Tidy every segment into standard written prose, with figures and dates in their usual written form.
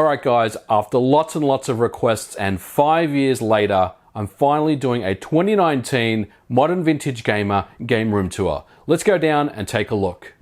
Alright guys, after lots and lots of requests and 5 years later, I'm finally doing a 2019 Modern Vintage Gamer game room tour. Let's go down and take a look.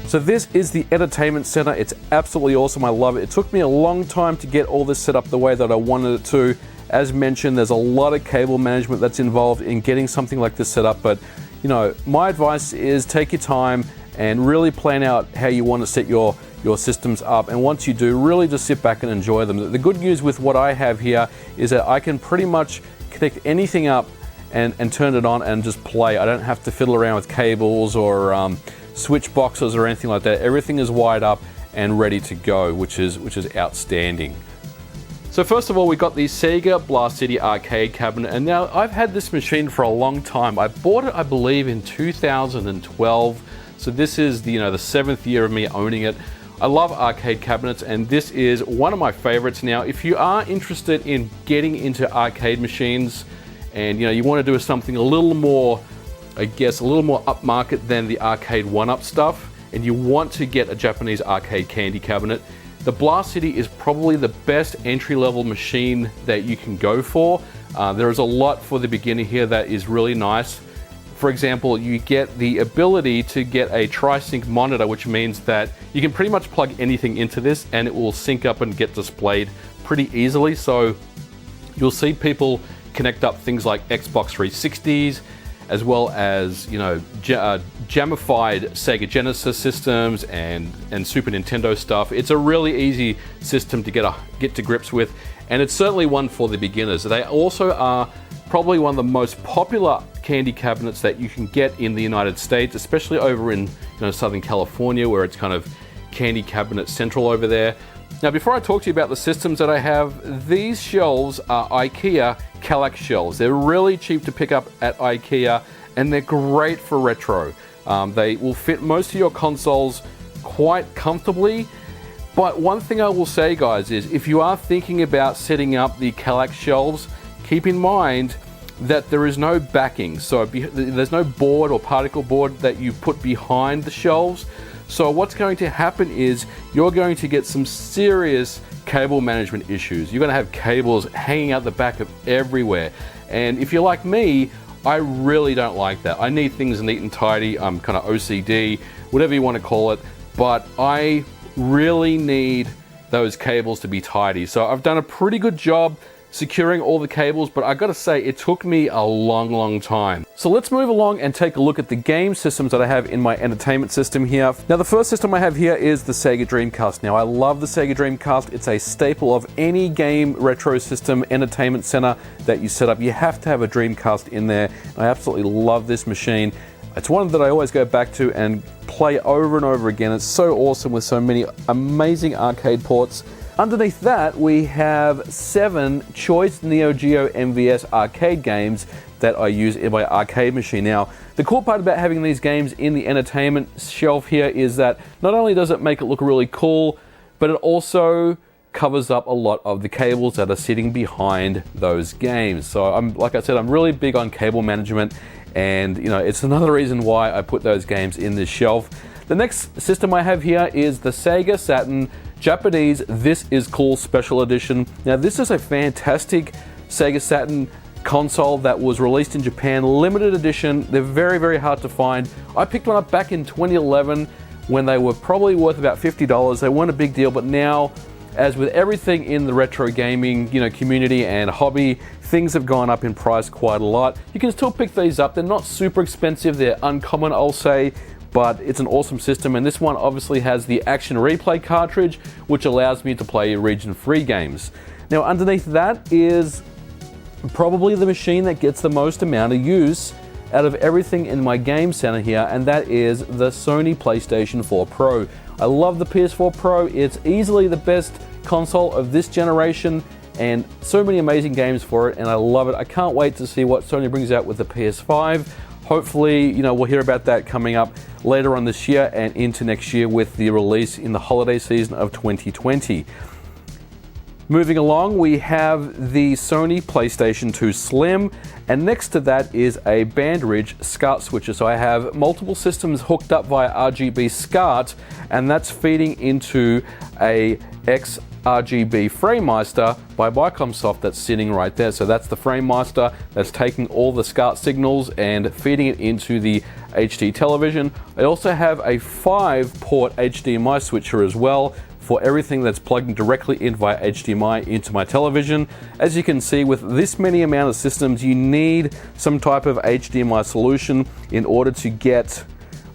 So this is the entertainment center. It's absolutely awesome. I love it. It took me a long time to get all this set up the way that I wanted it to. As mentioned, there's a lot of cable management that's involved in getting something like this set up. But you know, my advice is take your time and really plan out how you want to set your systems up. And once you do, really just sit back and enjoy them. The good news with what I have here is that I can pretty much connect anything up and turn it on and just play. I don't have to fiddle around with cables or switch boxes or anything like that. Everything is wired up and ready to go, which is outstanding. So first of all, we got the Sega Blast City arcade cabinet, and now I've had this machine for a long time. I bought it, I believe, in 2012. So this is the 7th year of me owning it. I love arcade cabinets, and this is one of my favorites. Now, if you are interested in getting into arcade machines, and you want to do something a little more, I guess, a little more upmarket than the arcade one-up stuff, and you want to get a Japanese arcade candy cabinet, the Blast City is probably the best entry-level machine that you can go for. There is a lot for the beginner here that is really nice. For example, you get the ability to get a tri-sync monitor, which means that you can pretty much plug anything into this and it will sync up and get displayed pretty easily. So you'll see people connect up things like Xbox 360s, as well as jamified Sega Genesis systems and Super Nintendo stuff. It's a really easy system to get to grips with, and it's certainly one for the beginners. They also are probably one of the most popular candy cabinets that you can get in the United States, especially over in Southern California, where it's kind of candy cabinet central over there. Now, before I talk to you about the systems that I have, these shelves are IKEA Kallax shelves. They're really cheap to pick up at IKEA, and they're great for retro. They will fit most of your consoles quite comfortably. But one thing I will say, guys, is if you are thinking about setting up the Kallax shelves, keep in mind that there is no backing. So there's no board or particle board that you put behind the shelves. So what's going to happen is you're going to get some serious cable management issues. You're going to have cables hanging out the back of everywhere. And if you're like me, I really don't like that. I need things neat and tidy. I'm kind of OCD, whatever you want to call it. But I really need those cables to be tidy. So I've done a pretty good job securing all the cables, but I gotta say, it took me a long time. So let's move along and take a look at the game systems that I have in my entertainment system here. Now, the first system I have here is the Sega Dreamcast. Now, I love the Sega Dreamcast. It's a staple of any game retro system entertainment center that you set up. You have to have a Dreamcast in there. I absolutely love this machine. It's one that I always go back to and play over and over again. It's so awesome with so many amazing arcade ports. Underneath that, we have 7 Choice Neo Geo MVS arcade games that I use in my arcade machine. Now, the cool part about having these games in the entertainment shelf here is that not only does it make it look really cool, but it also covers up a lot of the cables that are sitting behind those games. So like I said, I'm really big on cable management, and it's another reason why I put those games in this shelf. The next system I have here is the Sega Saturn Japanese This Is Cool Special Edition. Now, this is a fantastic Sega Saturn console that was released in Japan, limited edition. They're very hard to find. I picked one up back in 2011 when they were probably worth about $50. They weren't a big deal, but now, as with everything in the retro gaming community and hobby, things have gone up in price quite a lot. You can still pick these up. They're not super expensive. They're uncommon, I'll say, but it's an awesome system. And this one obviously has the Action Replay cartridge, which allows me to play region-free games. Now, underneath that is probably the machine that gets the most amount of use out of everything in my game center here, and that is the Sony PlayStation 4 Pro. I love the PS4 Pro. It's easily the best console of this generation, and so many amazing games for it, and I love it. I can't wait to see what Sony brings out with the PS5. hopefully, you know, we'll hear about that coming up later on this year and into next year with the release in the holiday season of 2020. Moving along, we have the Sony PlayStation 2 Slim, and next to that is a Bandridge SCART switcher. So I have multiple systems hooked up via RGB SCART, and that's feeding into a XRGB FrameMeister by Microsoft that's sitting right there. So that's the FrameMeister that's taking all the SCART signals and feeding it into the HD television. I also have a 5-port HDMI switcher as well, for everything that's plugging directly in via HDMI into my television. As you can see, with this many amount of systems, you need some type of HDMI solution in order to get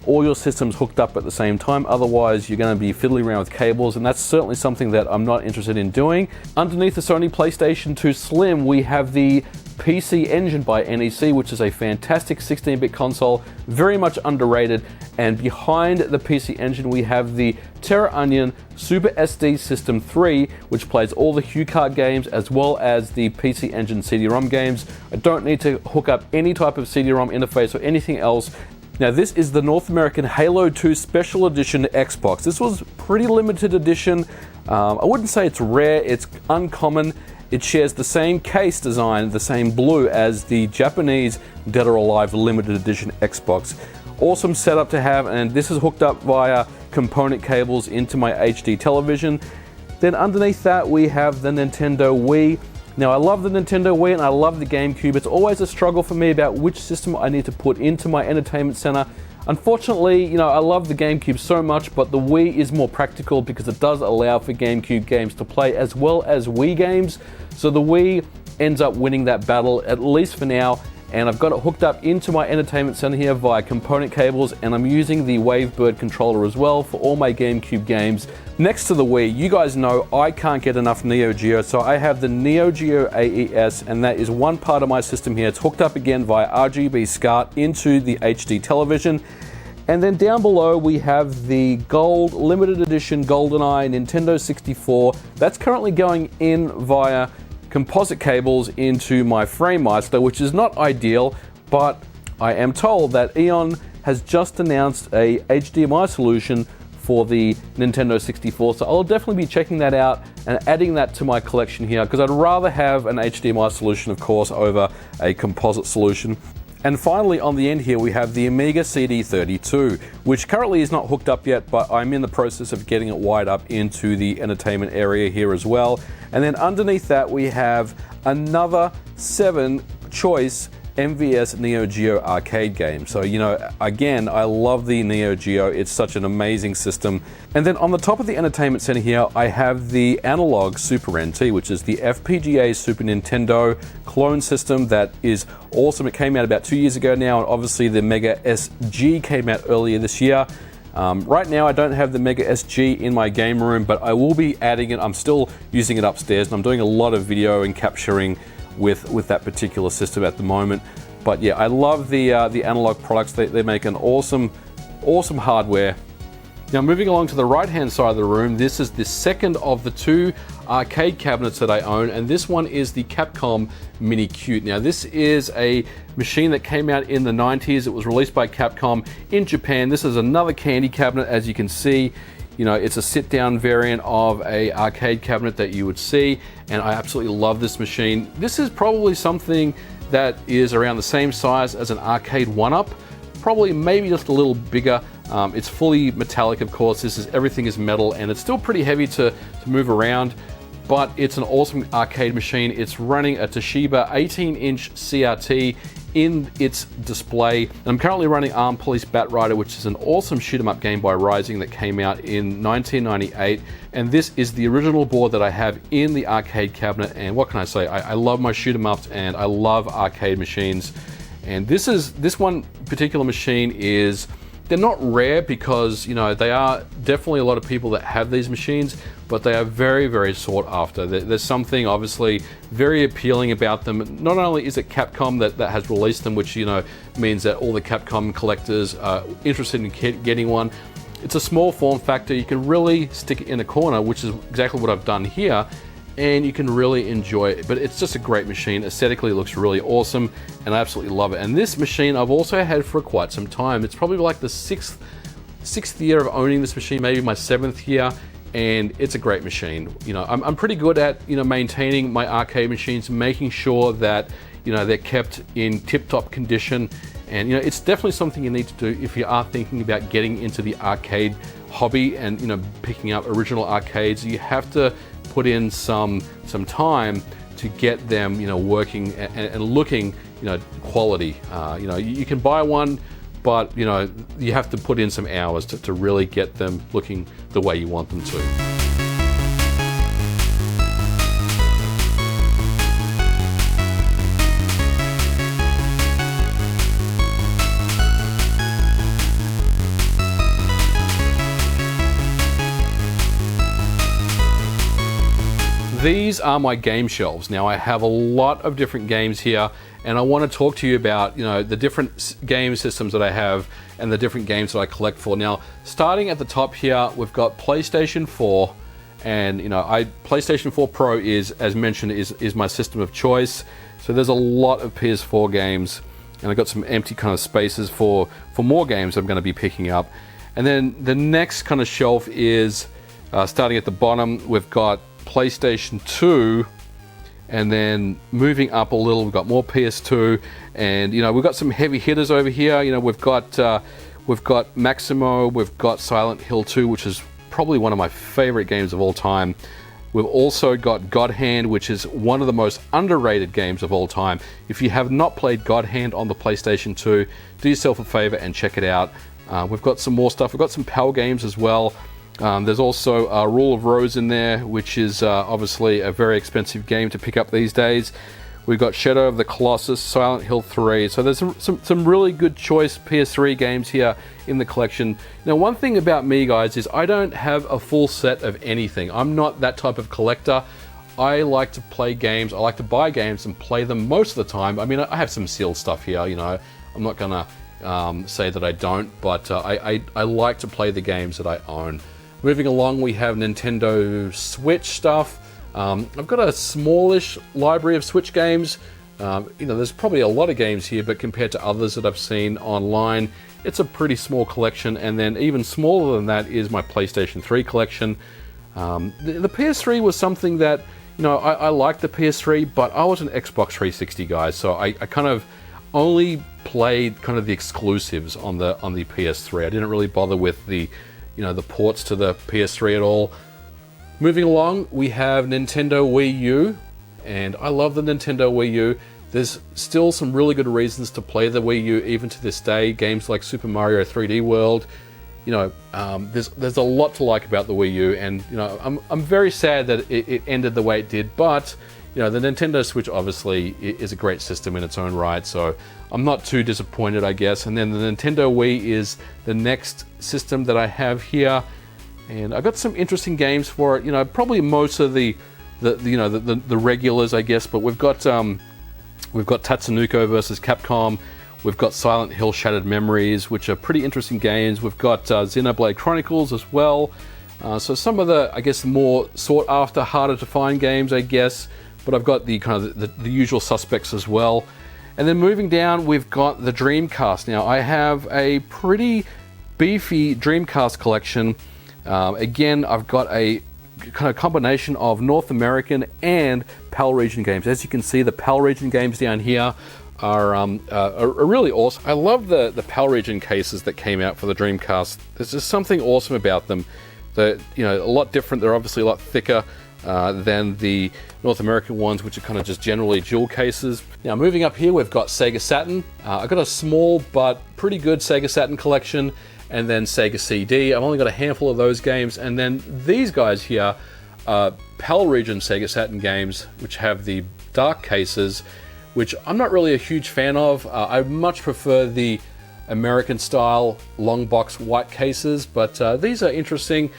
all your systems hooked up at the same time. Otherwise, you're going to be fiddling around with cables, and that's certainly something that I'm not interested in doing. Underneath the Sony PlayStation 2 Slim, we have the PC Engine by NEC, which is a fantastic 16-bit console, very much underrated. And behind the PC Engine, we have the Terra Onion Super SD System 3, which plays all the HuCard games as well as the PC Engine CD-ROM games. I don't need to hook up any type of CD-ROM interface or anything else. Now, this is the North American Halo 2 Special Edition Xbox. This was pretty limited edition. I wouldn't say it's rare, it's uncommon. It shares the same case design, the same blue as the Japanese Dead or Alive limited edition Xbox. Awesome setup to have, and this is hooked up via component cables into my HD television. Then underneath that we have the Nintendo Wii. Now, I love the Nintendo Wii and I love the GameCube. It's always a struggle for me about which system I need to put into my entertainment center. Unfortunately, you know, I love the GameCube so much, but the Wii is more practical because it does allow for GameCube games to play as well as Wii games. So the Wii ends up winning that battle, at least for now. And I've got it hooked up into my entertainment center here via component cables, and I'm using the Wavebird controller as well for all my GameCube games. Next to the Wii, you guys know I can't get enough Neo Geo, so I have the Neo Geo AES, and that is one part of my system here. It's hooked up again via RGB SCART into the HD television. And then down below we have the Gold Limited Edition GoldenEye Nintendo 64. That's currently going in via composite cables into my FrameMeister, which is not ideal, but I am told that Eon has just announced a HDMI solution for the Nintendo 64, so I'll definitely be checking that out and adding that to my collection here, because I'd rather have an HDMI solution, of course, over a composite solution. And finally, on the end here, we have the Amiga CD32, which currently is not hooked up yet, but I'm in the process of getting it wired up into the entertainment area here as well. And then underneath that, we have another 7-choice MVS Neo Geo arcade game. So, you know, again, I love the Neo Geo. It's such an amazing system. And then on the top of the entertainment center here, I have the Analog Super NT, which is the FPGA Super Nintendo clone system that is awesome. It came out about 2 years ago now, and obviously the Mega SG came out earlier this year. Right now I don't have the Mega SG in my game room, but I will be adding it. I'm still using it upstairs, and I'm doing a lot of video and capturing with that particular system at the moment. But yeah, I love the Analog products. They make an awesome hardware. Now, moving along to the right hand side of the room, this is the second of the 2 arcade cabinets that I own, and this one is the Capcom Mini Cute. Now, this is a machine that came out in the 90s. It was released by Capcom in Japan. This is another candy cabinet, as you can see. You know, it's a sit-down variant of a arcade cabinet that you would see, and I absolutely love this machine. This is probably something that is around the same size as an arcade 1-up, probably maybe just a little bigger. It's fully metallic, of course. Everything is metal, and it's still pretty heavy to move around, but it's an awesome arcade machine. It's running a Toshiba 18-inch CRT in its display. And I'm currently running Armed Police Batrider, which is an awesome shoot-'em-up game by Rising that came out in 1998. And this is the original board that I have in the arcade cabinet. And what can I say? I love my shoot-'em-ups, and I love arcade machines. And this one particular machine is, they're not rare because, you know, they are definitely a lot of people that have these machines, but they are very, very sought after. There's something obviously very appealing about them. Not only is it Capcom that has released them, which, you know, means that all the Capcom collectors are interested in getting one. It's a small form factor. You can really stick it in a corner, which is exactly what I've done here. and you can really enjoy it. But it's just a great machine. Aesthetically, it looks really awesome, and I absolutely love it. And this machine I've also had for quite some time. It's probably like the sixth year of owning this machine, maybe my 7th year, and it's a great machine. You know, I'm pretty good at, you know, maintaining my arcade machines, making sure that, you know, they're kept in tip-top condition. And, you know, it's definitely something you need to do if you are thinking about getting into the arcade hobby and, you know, picking up original arcades. You have to put in some time to get them, you know, working and looking, you know, quality. You know, you can buy one, but, you know, you have to put in some hours to really get them looking the way you want them to. These are my game shelves. Now I have a lot of different games here, and I want to talk to you about, you know, the different game systems that I have and the different games that I collect for. Now, starting at the top here, we've got PlayStation 4, and, you know, PlayStation 4 Pro is, as mentioned, is my system of choice. So there's a lot of PS4 games, and I've got some empty kind of spaces for more games I'm going to be picking up. And then the next kind of shelf is, starting at the bottom, we've got PlayStation 2, and then moving up a little, we've got more PS2, and, you know, we've got some heavy hitters over here. You know, we've got Maximo, we've got Silent Hill 2, which is probably one of my favorite games of all time. We've also got God Hand, which is one of the most underrated games of all time. If you have not played God Hand on the PlayStation 2, do yourself a favor and check it out. We've got some more stuff. We've got some PAL games as well. There's also Rule of Rose in there, which is obviously a very expensive game to pick up these days. We've got Shadow of the Colossus, Silent Hill 3. So there's some really good choice PS3 games here in the collection. Now, one thing about me, guys, is I don't have a full set of anything. I'm not that type of collector. I like to play games. I like to buy games and play them most of the time. I mean, I have some sealed stuff here, you know. I'm not gonna say that I don't, but I like to play the games that I own. Moving along, we have Nintendo Switch stuff. I've got a smallish library of Switch games. You know, there's probably a lot of games here, but compared to others that I've seen online, it's a pretty small collection. And then even smaller than that is my PlayStation 3 collection. The PS3 was something that, you know, I liked the PS3, but I was an Xbox 360 guy, so I kind of only played kind of the exclusives on the PS3. I didn't really bother with the, you know, the ports to the PS3 at all. Moving along, we have Nintendo Wii U, and I love the Nintendo Wii U. There's still some really good reasons to play the Wii U even to this day. Games like Super Mario 3D World, you know, there's a lot to like about the Wii U, and, you know, I'm very sad that it ended the way it did, but, you know, the Nintendo Switch obviously is a great system in its own right, so I'm not too disappointed, I guess. And then the Nintendo Wii is the next system that I have here, and I've got some interesting games for it. You know, probably most of the regulars, I guess. But we've got Tatsunoko versus Capcom. We've got Silent Hill Shattered Memories, which are pretty interesting games. We've got Xenoblade Chronicles as well. So some of the, I guess, more sought after, harder to find games, I guess. But I've got the kind of the usual suspects as well. And then moving down, we've got the Dreamcast. Now, I have a pretty beefy Dreamcast collection. Again, I've got a kind of combination of North American and PAL region games. As you can see, the PAL region games down here are really awesome. I love the PAL region cases that came out for the Dreamcast. There's just something awesome about them. They're, you know, a lot different. They're obviously a lot thicker than the North American ones, which are kind of just generally jewel cases. Now, moving up here, we've got Sega Saturn. I've got a small but pretty good Sega Saturn collection, and then Sega CD. I've only got a handful of those games, and then these guys here are PAL region Sega Saturn games, which have the dark cases, which I'm not really a huge fan of. I much prefer the American style long box white cases, but these are interesting.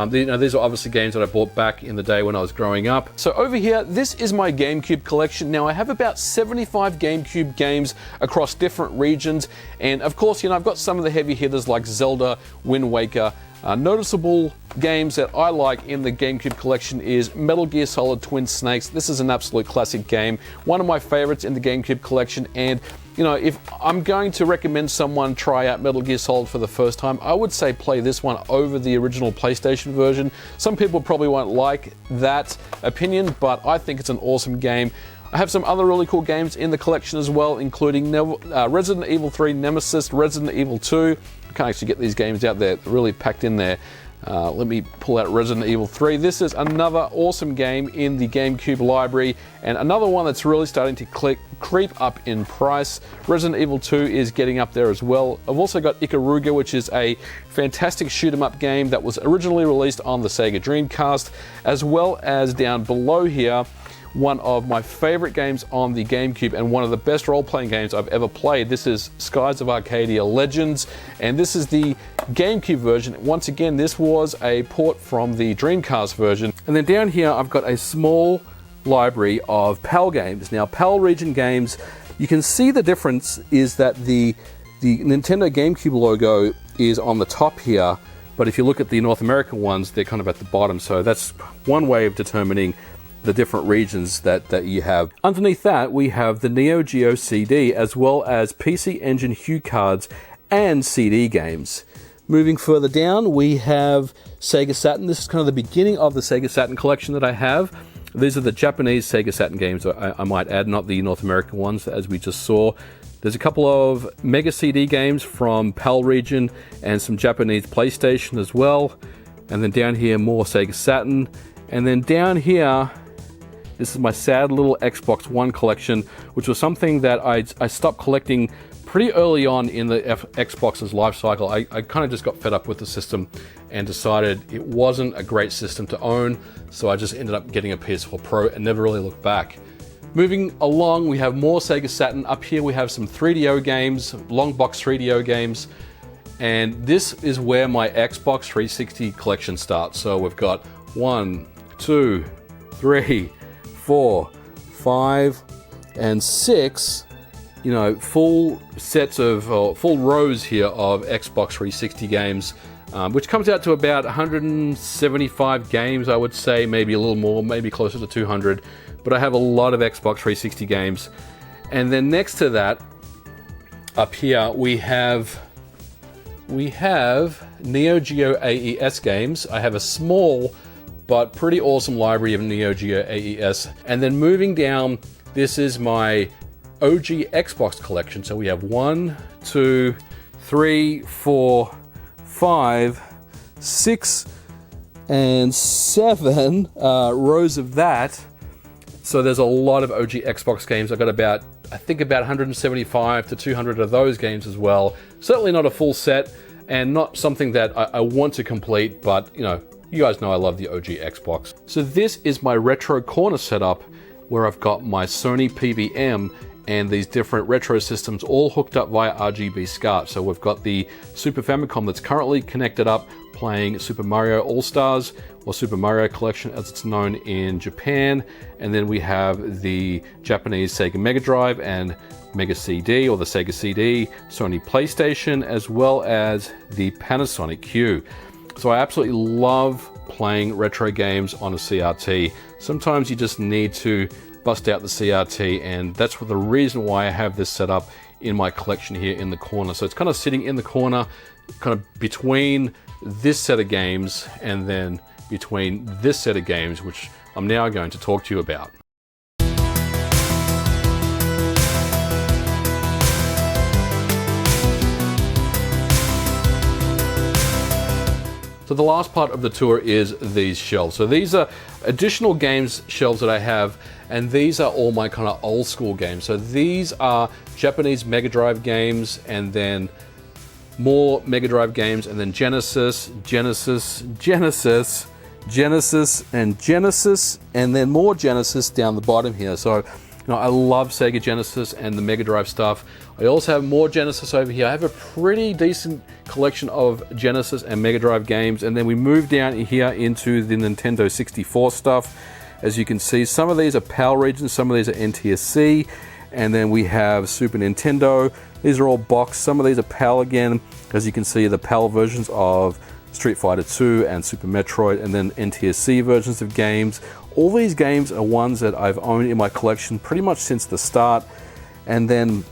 These are obviously games that I bought back in the day when I was growing up. So over here, this is my GameCube collection. Now, I have about 75 GameCube games across different regions, and of course, you know, I've got some of the heavy hitters like Zelda, Wind Waker, Noticeable games that I like in the GameCube collection is Metal Gear Solid Twin Snakes. This is an absolute classic game, one of my favorites in the GameCube collection, and you know, if I'm going to recommend someone try out Metal Gear Solid for the first time, I would say play this one over the original PlayStation version. Some people probably won't like that opinion, but I think it's an awesome game. I have some other really cool games in the collection as well, including Resident Evil 3 Nemesis, Resident Evil 2. I can't actually get these games out there, they're really packed in there. Let me pull out Resident Evil 3. This is another awesome game in the GameCube library, and another one that's really starting to creep up in price. Resident Evil 2 is getting up there as well. I've also got Ikaruga, which is a fantastic shoot-'em-up game that was originally released on the Sega Dreamcast, as well as down below here, one of my favorite games on the GameCube and one of the best role-playing games I've ever played. This is Skies of Arcadia Legends, and this is the GameCube version. Once again, this was a port from the Dreamcast version. And then down here, I've got a small library of PAL games. Now, PAL region games, you can see the difference is that the Nintendo GameCube logo is on the top here, but if you look at the North American ones, they're kind of at the bottom. So that's one way of determining the different regions that you have. Underneath that, we have the Neo Geo CD, as well as PC Engine Hue cards and CD games. Moving further down, we have Sega Saturn. This is kind of the beginning of the Sega Saturn collection that I have. These are the Japanese Sega Saturn games, I might add, not the North American ones, as we just saw. There's a couple of Mega CD games from PAL region and some Japanese PlayStation as well. And then down here, more Sega Saturn. And then down here, this is my sad little Xbox One collection, which was something that I stopped collecting pretty early on in the Xbox's life cycle. I kind of just got fed up with the system and decided it wasn't a great system to own, so I just ended up getting a PS4 Pro and never really looked back. Moving along, we have more Sega Saturn. Up here we have some 3DO games, long box 3DO games, and this is where my Xbox 360 collection starts. So we've got 1, 2, 3, 4, 5, and 6, you know, full sets of, full rows here of Xbox 360 games, which comes out to about 175 games, I would say, maybe a little more, maybe closer to 200, but I have a lot of Xbox 360 games. And then next to that, up here, we have Neo Geo AES games. I have a small but pretty awesome library of Neo Geo AES. And then moving down, this is my OG Xbox collection. So we have 1, 2, 3, 4, 5, 6, and 7 rows of that. So there's a lot of OG Xbox games. I've got about, I think about 175 to 200 of those games as well. Certainly not a full set and not something that I want to complete, but you know, you guys know I love the OG Xbox. So this is my retro corner setup where I've got my Sony PVM and these different retro systems all hooked up via RGB SCART. So we've got the Super Famicom that's currently connected up playing Super Mario All-Stars, or Super Mario Collection as it's known in Japan. And then we have the Japanese Sega Mega Drive and Mega CD, or the Sega CD, Sony PlayStation, as well as the Panasonic Q. So I absolutely love playing retro games on a CRT. Sometimes you just need to bust out the CRT, and that's the reason why I have this set up in my collection here in the corner. So it's kind of sitting in the corner, kind of between this set of games and then between this set of games, which I'm now going to talk to you about. So the last part of the tour is these shelves. So these are additional games shelves that I have, and these are all my kind of old school games. So these are Japanese Mega Drive games, and then more Mega Drive games, and then Genesis, and then more Genesis down the bottom here. So, you know, I love Sega Genesis and the Mega Drive stuff. I also have more Genesis over here. I have a pretty decent collection of Genesis and Mega Drive games, and then we move down here into the Nintendo 64 stuff. As you can see, some of these are PAL regions, some of these are NTSC, and then we have Super Nintendo. These are all boxed. Some of these are PAL again. As you can see, the PAL versions of Street Fighter 2 and Super Metroid, and then NTSC versions of games. All these games are ones that I've owned in my collection pretty much since the start. And then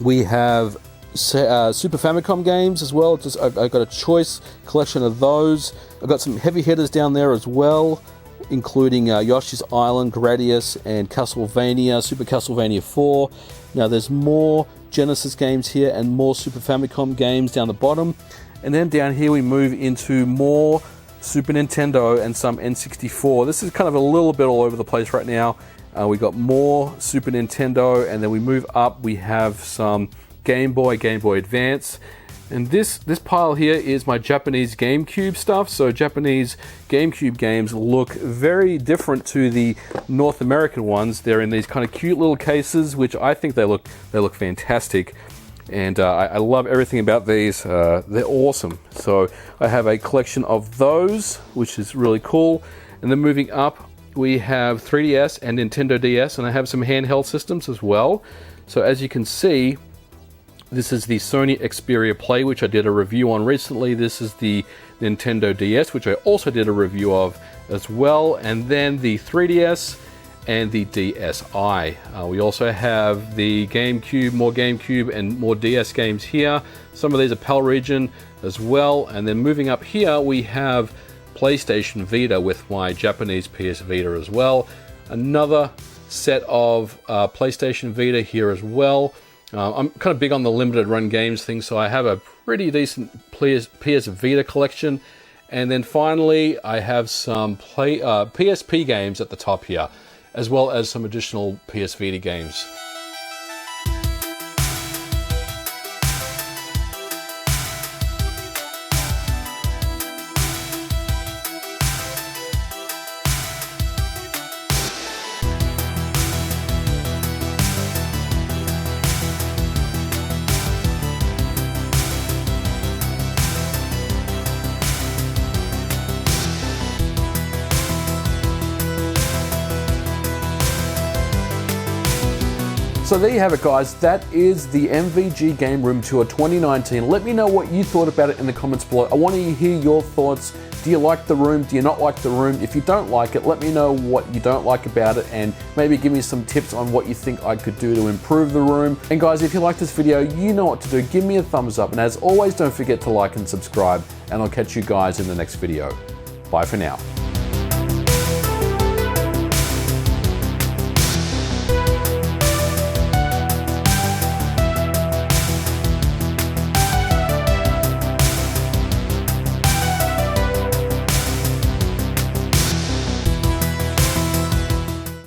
we have Super Famicom games as well. I've got a choice collection of those. I've got some heavy hitters down there as well, including Yoshi's Island, Gradius, and Castlevania, Super Castlevania 4. Now there's more Genesis games here and more Super Famicom games down the bottom. And then down here we move into more Super Nintendo and some N64. This is kind of a little bit all over the place right now. We got more Super Nintendo, and then we move up, we have some Game Boy Advance. And this pile here is my Japanese GameCube stuff. So Japanese GameCube games look very different to the North American ones. They're in these kind of cute little cases, which I think they look fantastic. And I love everything about these. They're awesome. So I have a collection of those, which is really cool. And then moving up, we have 3DS and Nintendo DS, and I have some handheld systems as well. So as you can see, this is the Sony Xperia Play, which I did a review on recently. This is the Nintendo DS, which I also did a review of as well. And then the 3DS and the DSi. We also have the GameCube and more DS games here. Some of these are PAL region as well. And then moving up here, we have PlayStation Vita with my Japanese PS Vita as well. Another set of PlayStation Vita here as well. I'm kind of big on the limited run games thing, so I have a pretty decent PS Vita collection. And then finally, I have some PSP games at the top here, as well as some additional PS Vita games. So there you have it, guys. That is the MVG Game Room Tour 2019. Let me know what you thought about it in the comments below. I want to hear your thoughts. Do you like the room? Do you not like the room? If you don't like it, let me know what you don't like about it, and maybe give me some tips on what you think I could do to improve the room. And guys, if you like this video, you know what to do. Give me a thumbs up. And as always, don't forget to like and subscribe, and I'll catch you guys in the next video. Bye for now.